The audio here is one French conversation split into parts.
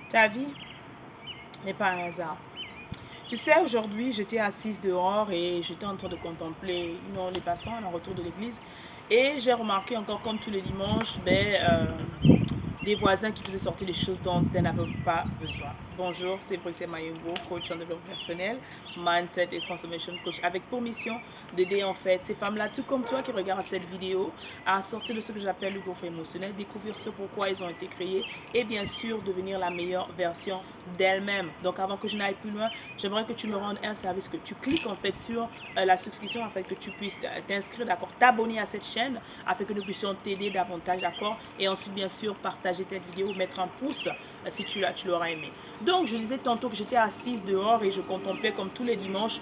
Ta vie n'est pas un hasard. Tu sais, aujourd'hui, j'étais assise dehors et j'étais en train de contempler les passants en retour de l'église. Et j'ai remarqué encore, comme tous les dimanches, des voisins qui faisaient sortir des choses dont elles n'avaient pas besoin. Bonjour, c'est Bruxelles Mayungo, coach en développement personnel, mindset et transformation coach, avec pour mission d'aider en fait ces femmes-là, tout comme toi qui regardent cette vidéo, à sortir de ce que j'appelle le gouffre émotionnel, découvrir ce pourquoi ils ont été créés et bien sûr devenir la meilleure version d'elles-mêmes. Donc avant que je n'aille plus loin, j'aimerais que tu me rendes un service, que tu cliques en fait sur la subscription afin que tu puisses t'inscrire, d'accord, t'abonner à cette chaîne afin que nous puissions t'aider davantage, d'accord, et ensuite bien sûr partager cette vidéo, mettre un pouce si tu l'auras aimé. Donc je disais tantôt que j'étais assise dehors et je contemplais comme tous les dimanches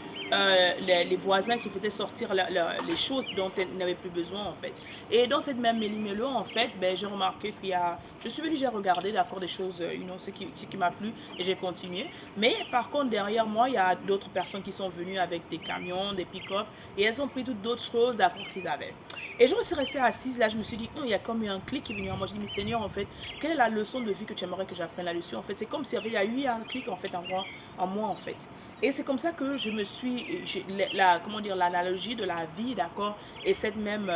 les voisins qui faisaient sortir les choses dont ils n'avaient plus besoin en fait. Et dans cette même méli-mélo en fait, j'ai remarqué qu'il y a, je suis venue, j'ai regardé d'accord des choses, ce qui m'a plu et j'ai continué. Mais par contre derrière moi, il y a d'autres personnes qui sont venues avec des camions, des pick-up et elles ont pris toutes d'autres choses d'accord qu'ils avaient. Et je me suis restée assise là, je me suis dit, il y a comme eu un clic qui est venu à moi. Je dis, mais Seigneur, en fait, quelle est la leçon de vie que tu aimerais que j'apprenne là-dessus? En fait, c'est comme s'il y avait eu un clic en fait en moi en fait. Et c'est comme ça que je me suis, comment dire, l'analogie de la vie, d'accord, et cette même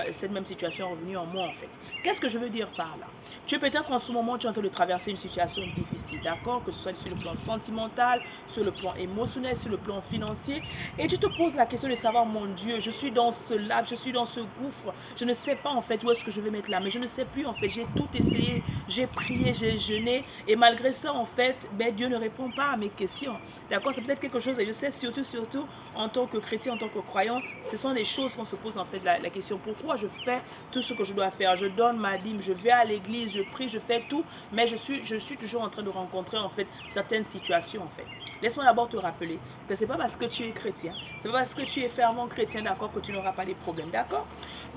situation est revenue en moi en fait. Qu'est-ce que je veux dire par là? Tu es peut-être en ce moment, tu es en train de traverser une situation difficile, d'accord, que ce soit sur le plan sentimental, sur le plan émotionnel, sur le plan financier, et tu te poses la question de savoir, mon Dieu, je suis dans ce lac, je suis dans ce gouffre, je ne sais pas en fait où est-ce que je vais mettre là, mais je ne sais plus en fait, j'ai tout essayé, j'ai prié, j'ai jeûné, et malgré ça en fait, Dieu ne répond pas à mes questions, d'accord, c'est peut-être quelque chose, et je sais surtout en tant que chrétien, en tant que croyant, ce sont les choses qu'on se pose en fait la question, pourquoi je fais tout ce que je dois faire, je donne ma dîme, je vais à l'église, je prie, je fais tout, mais je suis toujours en train de rencontrer en fait certaines situations en fait. Laisse-moi d'abord te rappeler que c'est pas parce que tu es chrétien, c'est pas parce que tu es fervent chrétien, d'accord, que tu n'auras pas des problèmes, d'accord.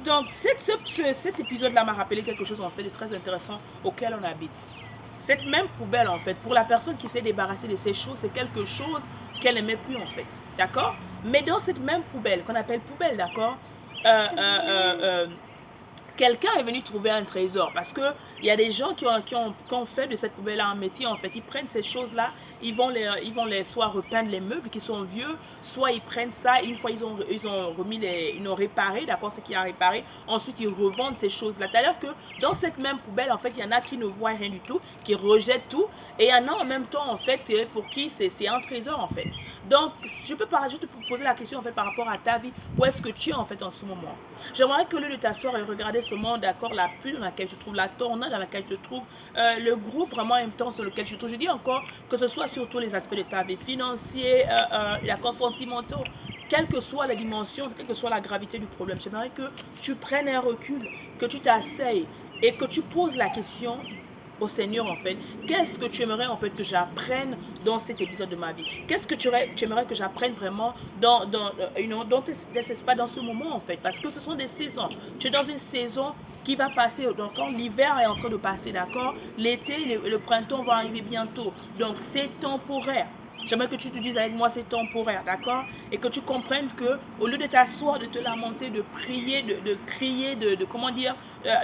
Donc cet épisode-là m'a rappelé quelque chose en fait de très intéressant auquel on habite. Cette même poubelle en fait, pour la personne qui s'est débarrassée de ces choses, c'est quelque chose qu'elle n'aimait plus en fait, d'accord. Mais dans cette même poubelle qu'on appelle poubelle, d'accord, euh, euh, euh, euh, quelqu'un est venu trouver un trésor parce que il y a des gens qui ont fait de cette poubelle un métier en fait. Ils prennent ces choses-là, ils vont les soit repeindre les meubles qui sont vieux, soit ils prennent ça, une fois ils ont remis ils ont réparé, d'accord, ce qui a réparé, ensuite ils revendent ces choses-là. C'est-à-dire que dans cette même poubelle en fait, il y en a qui ne voient rien du tout, qui rejettent tout, et il y en a en même temps en fait pour qui c'est un trésor en fait. Donc je peux pas juste te poser la question en fait par rapport à ta vie, où est-ce que tu es en fait en ce moment. J'aimerais que au lieu de t'asseoir et regarder ce monde, d'accord, la pluie dans laquelle tu te trouves, la tornade dans laquelle tu te trouves, le groupe vraiment intense dans lequel tu te trouves, je dis encore que ce soit sur tous les aspects de ta vie, financier, d'accord, sentimentaux, quelle que soit la dimension, quelle que soit la gravité du problème, j'aimerais que tu prennes un recul, que tu t'asseyes et que tu poses la question au Seigneur en fait, qu'est-ce que tu aimerais en fait que j'apprenne dans cet épisode de ma vie? Qu'est-ce que tu aimerais que j'apprenne vraiment dans tes espaces, dans ce moment en fait? Parce que ce sont des saisons. Tu es dans une saison qui va passer, donc quand l'hiver est en train de passer, d'accord? L'été, le printemps va arriver bientôt. Donc c'est temporaire. J'aimerais que tu te dises avec moi c'est temporaire, d'accord? Et que tu comprennes que au lieu de t'asseoir, de te lamenter, de prier, de crier, comment dire,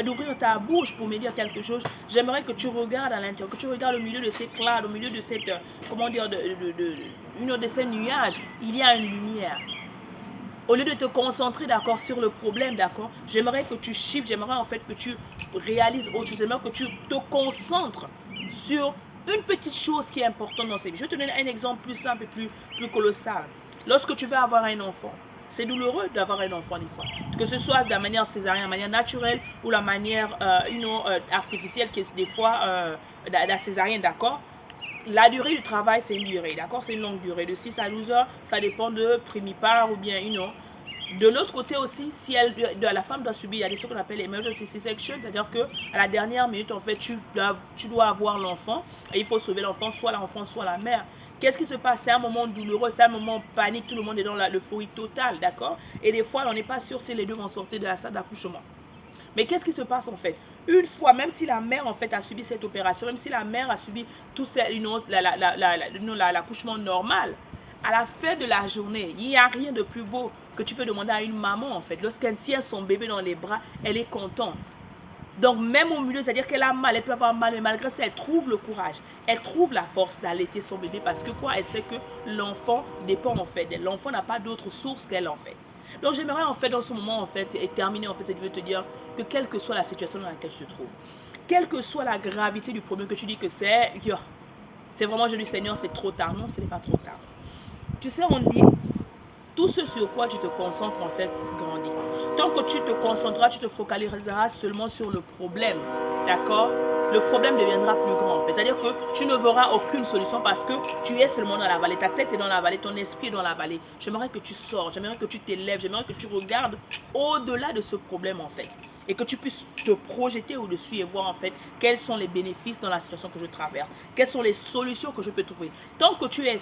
d'ouvrir ta bouche pour me dire quelque chose, j'aimerais que tu regardes à l'intérieur, que tu regardes au milieu de ces clouds, au milieu de cette, comment dire, de ces nuages, il y a une lumière. Au lieu de te concentrer, d'accord, sur le problème, d'accord, j'aimerais que tu shifts, j'aimerais en fait que tu réalises autre chose, j'aimerais que tu te concentres sur une petite chose qui est importante dans cette vie. Je vais te donner un exemple plus simple et plus colossal. Lorsque tu veux avoir un enfant, c'est douloureux d'avoir un enfant des fois. Que ce soit de la manière césarienne, la manière naturelle ou la manière artificielle qui est des fois la césarienne, d'accord. La durée du travail, c'est une durée, d'accord? C'est une longue durée, de 6 à 12 heures, ça dépend de primipare ou bien De l'autre côté aussi, si la femme doit subir, il y a des choses qu'on appelle emergency C-section, c'est-à-dire que à la dernière minute, en fait, tu dois avoir l'enfant et il faut sauver l'enfant, soit la mère. Qu'est-ce qui se passe? C'est un moment douloureux, c'est un moment panique, tout le monde est dans l'euphorie totale, d'accord? Et des fois, on n'est pas sûr si les deux vont sortir de la salle d'accouchement. Mais qu'est-ce qui se passe en fait? Une fois, même si la mère en fait a subi cette opération, même si la mère a subi tout l'accouchement normal, à la fin de la journée, il n'y a rien de plus beau que tu peux demander à une maman en fait. Lorsqu'elle tient son bébé dans les bras, elle est contente. Donc, même au milieu, c'est-à-dire qu'elle a mal, elle peut avoir mal, mais malgré ça, elle trouve le courage. Elle trouve la force d'allaiter son bébé parce que quoi? Elle sait que l'enfant dépend en fait d'elle. L'enfant n'a pas d'autre source qu'elle en fait. Donc, j'aimerais en fait dans ce moment en fait et terminer en fait, je veux te dire que quelle que soit la situation dans laquelle tu te trouves, quelle que soit la gravité du problème que tu dis que c'est vraiment Jésus Seigneur, c'est trop tard. Non, ce n'est pas trop tard. Tu sais, on dit tout ce sur quoi tu te concentres en fait grandit. Tant que tu te concentreras, tu te focaliseras seulement sur le problème, d'accord? Le problème deviendra plus grand en fait. C'est-à-dire que tu ne verras aucune solution parce que tu es seulement dans la vallée. Ta tête est dans la vallée, ton esprit est dans la vallée. J'aimerais que tu sors, j'aimerais que tu t'élèves, j'aimerais que tu regardes au-delà de ce problème en fait. Et que tu puisses te projeter au-dessus et voir en fait quels sont les bénéfices dans la situation que je traverse. Quelles sont les solutions que je peux trouver. Tant que tu es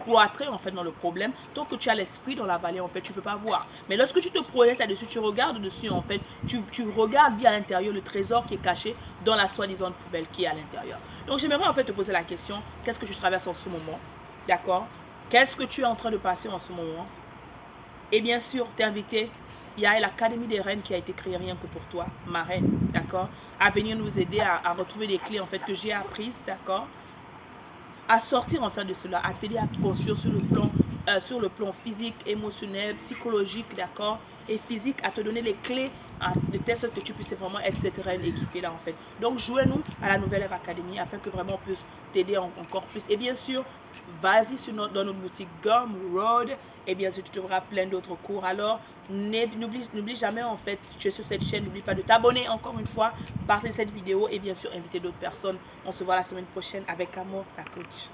cloîtré en fait dans le problème, tant que tu as l'esprit dans la vallée en fait, tu ne peux pas voir. Mais lorsque tu te projettes là-dessus, tu regardes dessus en fait, tu regardes bien à l'intérieur le trésor qui est caché dans la soi-disant poubelle qui est à l'intérieur. Donc j'aimerais en fait te poser la question, qu'est-ce que tu traverses en ce moment? D'accord? Qu'est-ce que tu es en train de passer en ce moment? Et bien sûr, t'es invité. Il y a l'Académie des Reines qui a été créée rien que pour toi, ma reine, d'accord? À venir nous aider à retrouver les clés en fait que j'ai apprises, d'accord? À sortir en fait de cela, à t'aider à te construire sur le plan physique, émotionnel, psychologique, d'accord? Et physique, à te donner les clés de telle sorte que tu puisses vraiment être cette reine équipée là en fait. Donc jouez-nous à la Nouvelle Ère Academy afin que vraiment on puisse t'aider encore plus. Et bien sûr, vas-y dans notre boutique Gumroad et bien sûr tu trouveras plein d'autres cours. Alors n'oublie jamais en fait, tu es sur cette chaîne, n'oublie pas de t'abonner encore une fois, partager cette vidéo et bien sûr inviter d'autres personnes. On se voit la semaine prochaine avec amour, ta coach.